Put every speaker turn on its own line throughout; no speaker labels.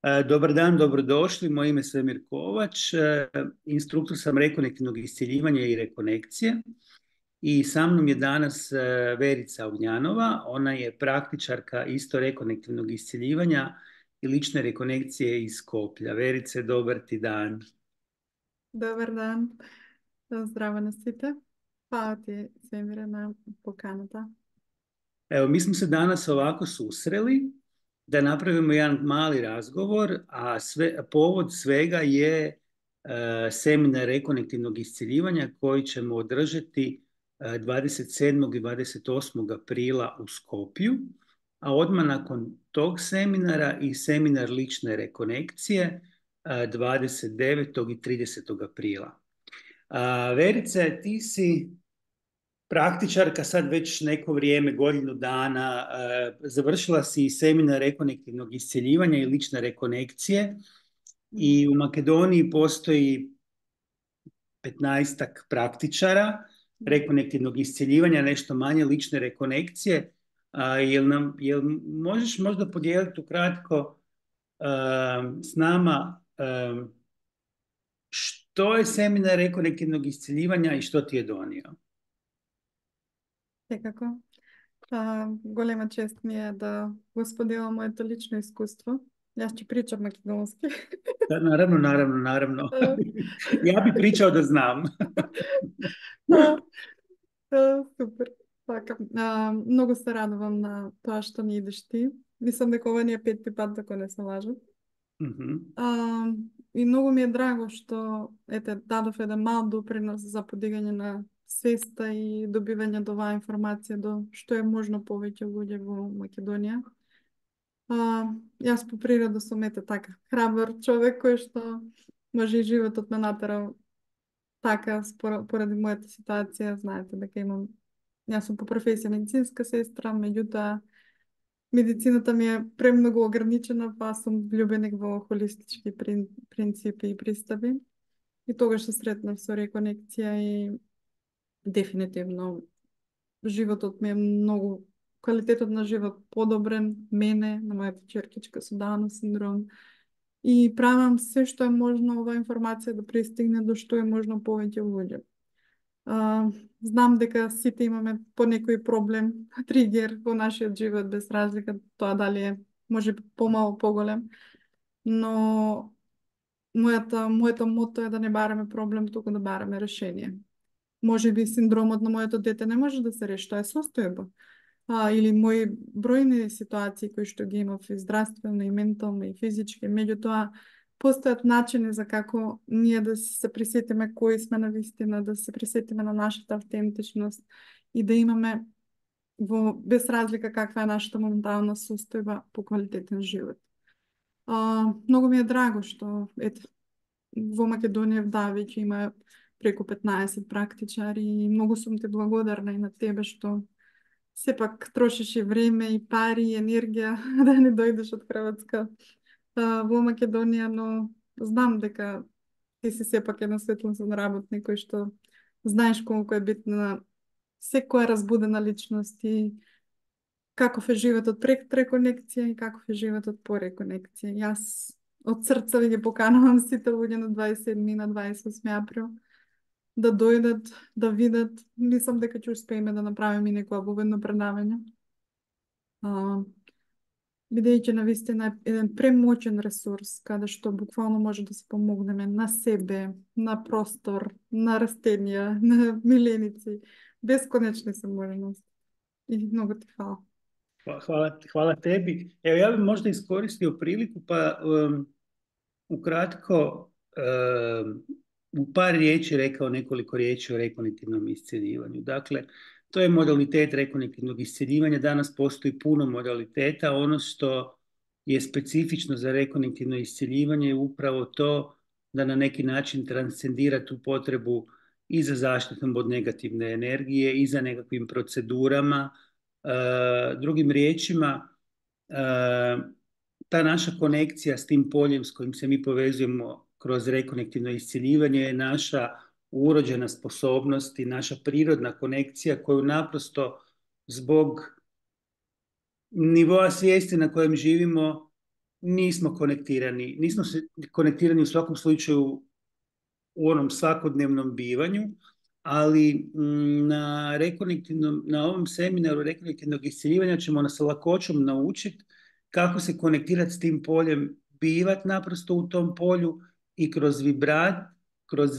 Dobar dan, dobrodošli. Moje ime je Svemir Kovač. Instruktor sam rekonektivnog iscjeljivanja i rekonekcije. I sa mnom je danas Verica Ognjanova. Ona je praktičarka isto rekonektivnog iscjeljivanja i lične rekonekcije iz Skoplja. Verice, dobar ti dan.
Добър ден! Здраво на сите! Hvala ti, Svemire, na поканата.
Evo, mi smo se danas ovako susreli da napravimo jedan mali razgovor, a povod svega je seminar rekonektivnog iscjeljivanja koji ćemo održati 27. i 28. aprila u Skopju, a odmah nakon tog seminara i seminar lične rekonekcije 29. i 30. aprila. Verice, ti si praktičarka sad već neko vrijeme, godinu dana, završila si seminar rekonektivnog iscjeljivanja i lične rekonekcije i u Makedoniji postoji 15-ak praktičara rekonektivnog iscjeljivanja, nešto manje lične rekonekcije. Jel možeš možda podijeliti ukratko s nama što je seminar rekonektivnog iscjeljivanja i što ti je donio?
Секако. Голема чест ми е да го споделям моето лично изкуство. Аз ще pričam македонски.
Da, naravno. Ja bi pričao da znam.
Супер. Така, много се радвам на това, що ни идеш ти. Мислам дека ова ни е пети пат, ако не се лажам. И много ми е драго, што дадов еден мал допринос за подигање на свеста и добивање до оваа информација до што е можно повеќе луѓе во Македонија. Јас по природа сум така храбар човек кој што може и животот ме натера така поради мојата ситуација. Знаете дека јас сум по професија медицинска сестра, меѓутоа медицината ми е премногу ограничена, па сум влюбеник во холистички принципи и пристапи. И тогаш се сретнав со реконекција и дефинитивно животот ми е многу, квалитетот на живот подобрен мене, на мојата ќеркичка со Даунов синдром. И правам се што е можно оваа информација да пристигне до што е можно повеќе луѓе. Знам дека сите имаме по некој проблем, тригер во нашиот живот, без разлика тоа дали е може би помало, поголем, но моето мото е да не бараме проблем, туку да бараме решение. Може би синдромот на моето дете не може да се реши, тоа е состојба. Или мои бројни ситуации кои што ги имав и здравствено, и ментално, и физички, меѓутоа постојат начини за како ние да се присетиме кои сме на вистина, да се присетиме на нашата автентичност и да имаме без разлика каква е нашата моментална состојба по квалитетен живот. Многу ми е драго што во Македонија вдавеќе има преку 15 практичари и многу сум ти благодарна и на тебе што сепак трошиш и време и пари и енергија да не дојдеш од Хрватска во Македонија, но знам дека ти си сепак еден светлосен работник кој што знаеш колку е битна секоја разбудена личност и каков е животот пред реконекција и каков е животот по реконекција. Јас од срца ви ги поканувам сите луѓе на 27 и на 28 април да дојдат, да видат. Мислам дека ќе успееме да направиме и некоја обувено предавање. Бидејќи навистина е еден премочен ресурс, каде што буквално може да се помогнеме на себе, на простор, на растенија, на миленици. Бесконечни се можности. И многу ти фала.
Hvala tebi. Evo, ja bih možda iskoristio priliku pa ukratko u par riječi rekao nekoliko riječi o rekonektivnom iscjeljivanju. Dakle, to je modalitet rekonektivnog iscjeljivanja. Danas postoji puno modaliteta. Ono što je specifično za rekonektivno iscjeljivanje je upravo to da na neki način transcendira tu potrebu i za zaštitom od negativne energije i za nekakvim procedurama. Drugim riječima, ta naša konekcija s tim poljem s kojim se mi povezujemo kroz rekonektivno iscjeljivanje je naša urođena sposobnost i naša prirodna konekcija koju naprosto zbog nivoa svijesti na kojem živimo nismo konektirani. Nismo se konektirani u svakom slučaju u onom svakodnevnom bivanju, ali na ovom seminaru rekonektivnog iscjeljivanja ćemo nas lakoćom naučiti kako se konektirati s tim poljem, bivati naprosto u tom polju i kroz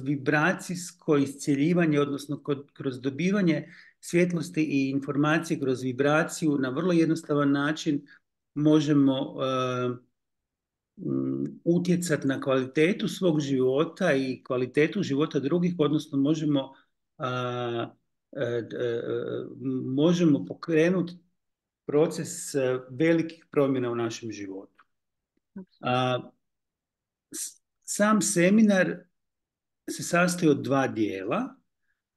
vibracijsko iscjeljivanje, odnosno kroz dobivanje svjetlosti i informacije kroz vibraciju na vrlo jednostavan način možemo utjecati na kvalitetu svog života i kvalitetu života drugih, odnosno možemo pokrenuti proces velikih promjena u našem životu. Sam seminar se sastoji od 2 dijela,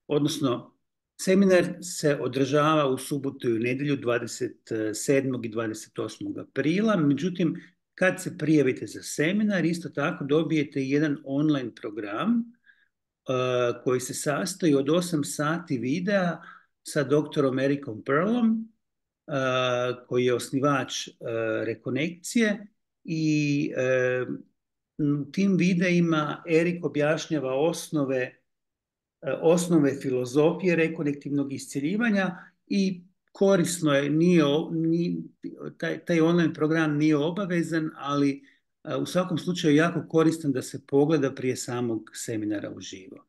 odnosno seminar se održava u subotu i u nedjelju 27. i 28. aprila, međutim, kad se prijavite za seminar, isto tako dobijete jedan online program koji se sastoji od 8 sati videa sa doktorom Ericom Pearlom, koji je osnivač Rekonekcije, i u tim videima Erik objašnjava osnove filozofije rekonektivnog iscjeljivanja i korisno je, taj online program nije obavezan, ali u svakom slučaju jako koristan da se pogleda prije samog seminara uživo.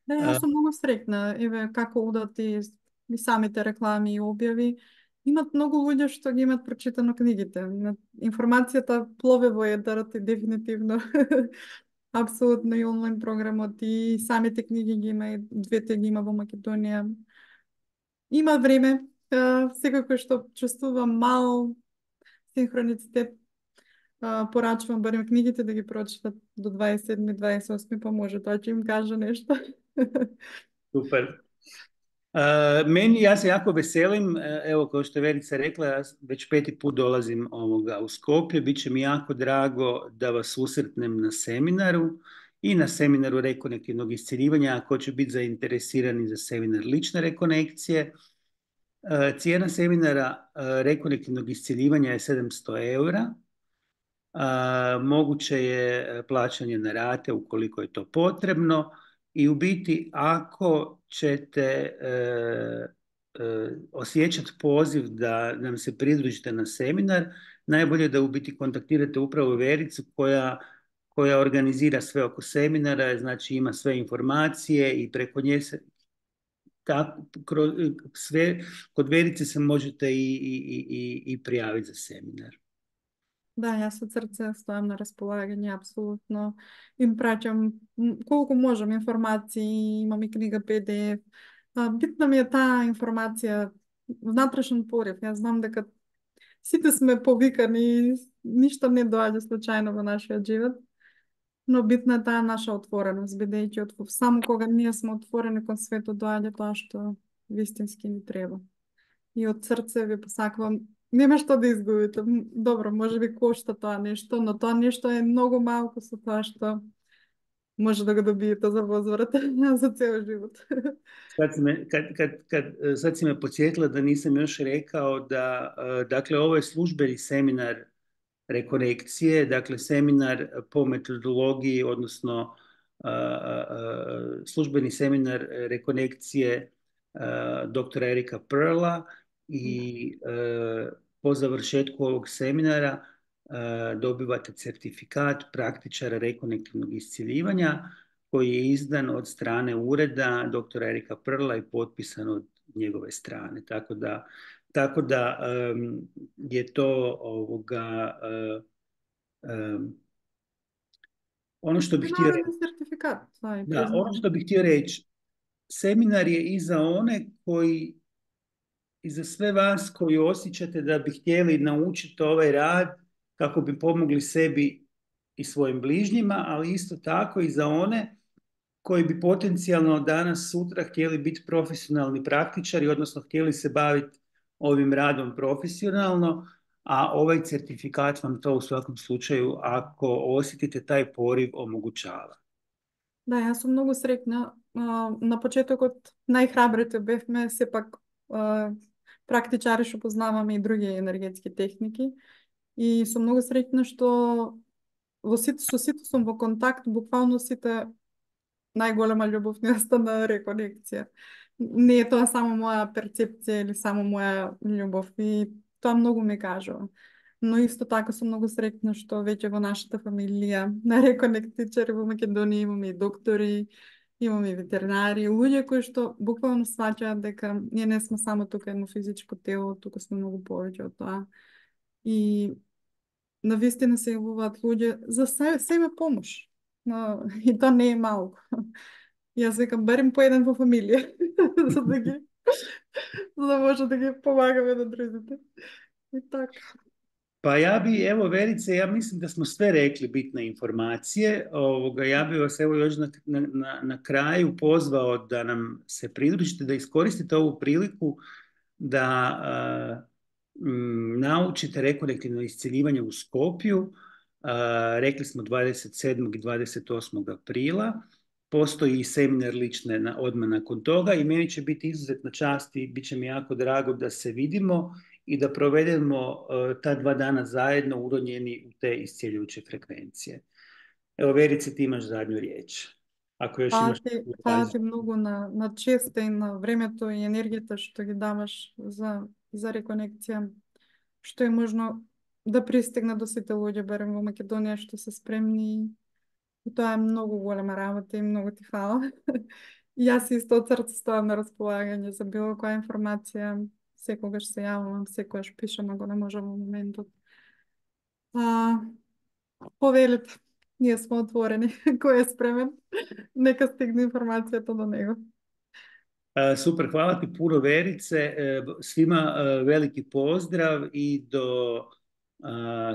Da, ja sam mnogo sretna, evo, kako udati i samите reklami i objavi. Имат много луѓе што ги имат прочитано книгите. Информацијата плове во етерот и дефинитивно апсолутно и онлайн програмот и самите книги ги има, и двете ги има во Македонија. Има време, секако што чувствувам мал синхроницитет, порачувам барем книгите да ги прочитат до 27-28, па може тоа ќе им кажа нешто.
Super. Ja se jako veselim, evo kao što je Verica rekla, ja već 5. put dolazim u Skopje, bit će mi jako drago da vas susretnem na seminaru i na seminaru rekonektivnog iscjeljivanja, ako će biti zainteresirani za seminar lične rekonekcije. Cijena seminara rekonektivnog iscjeljivanja je 700 eura. Moguće je plaćanje na rate ukoliko je to potrebno. I u biti, ako ćete osjećati poziv da nam se pridružite na seminar, najbolje je da u biti kontaktirate upravo Vericu koja organizira sve oko seminara, znači ima sve informacije i preko nje se kod Verice se možete i prijaviti za seminar.
Да, јас од срце стојам на располагање, апсолутно. Им праќам колку можам информации, имам и книга PDF. Битна ми е таа информација, внатрешен порив. Јас знам дека сите сме повикани, ништо не доаѓа случајно во нашиот живот, но битна е таа наша отвореност, бидејќи само кога ние сме отворени кон светот, доаѓа тоа што вистински ни треба. И од срце ви посакувам, нема што да изгубите. Добро, може би кошта тоа нешто, но тоа нешто е многу малку со тоа што може да го добиете за возврат за цел живот.
Sad si me podsjetila da nisam još rekao da, dakle, ovo je službeni seminar rekonekcije, dakle, seminar po metodologiji, odnosno službeni seminar rekonekcije doktora Erika Pearla, i po završetku ovog seminara dobivate certifikat praktičara rekonektivnog iscjeljivanja koji je izdan od strane ureda doktora Erika Pearla i potpisan od njegove strane. Tako da je to ono što bih htio reći. Da, ono što bih htio reći, seminar je i za one i za sve vas koji osjećate da bi htjeli naučiti ovaj rad kako bi pomogli sebi i svojim bližnjima, ali isto tako i za one koji bi potencijalno danas, sutra htjeli biti profesionalni praktičari, odnosno htjeli se baviti ovim radom profesionalno, a ovaj certifikat vam to u svakom slučaju, ako osjetite taj poriv, omogućava.
Да, јас сум многу среќна. На почетокот најхрабрите бевме, сепак практичари што познаваме и други енергетски техники. И сум многу среќна што со сите сум во контакт, буквално сите најголема љубов ми остана реконекција. Не е тоа само моја перцепција или само моја љубов и тоа многу ме кажува. Но исто така сум многу среќна што веќе во нашата фамилија на реконектичари во Македонија имаме и доктори, имаме и ветеринари, луѓе кои што буквално сваќаат дека ние не сме само тука едно физичко тело, тука сме многу повеќе од тоа. И навистина се јавуваат луѓе за се има помош. Но, и тоа не е малку. Јас викам барем по еден во фамилија, за да ги за да може да ги помагаме на другите. И така.
Pa ja bi, evo Verice, ja mislim da smo sve rekli bitne informacije. Ja bih vas evo još na kraju pozvao da nam se pridružite, da iskoristite ovu priliku da naučite rekonektivno iscjeljivanje u Skopju. Rekli smo 27. i 28. aprila. Postoji i seminar lične odmah nakon toga i meni će biti izuzetna čast i bit će mi jako drago da se vidimo i da provedemo ta 2 dana zajedno uronjeni u te iscijeljujuće frekvencije. Evo, Verice, ti imaš zadnju riječ. Ako još imaš...
Фала ти многу на честа и на времето и енергијата што ги даваш за реконекција, што е можно да пристигне до сите луѓе, барем во Македонија, што се спремни. И тоа е многу голема работа и многу ти фала. И јас исто од срце стојам на располагање за било која информација. Секогаш се јавувам, секогаш пишам, ако не можам во моментот. А, повелете, ние сме отворени. Кој е спремен, нека стигне информацијата до него.
Super, hvala ti puno Verice, svima veliki pozdrav i do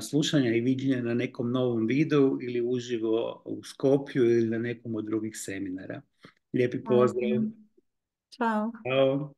slušanja i viđenja na nekom novom videu ili uživo u Skopju ili na nekom od drugih seminara. Lijepi pozdrav.
Ćao.
Ćao.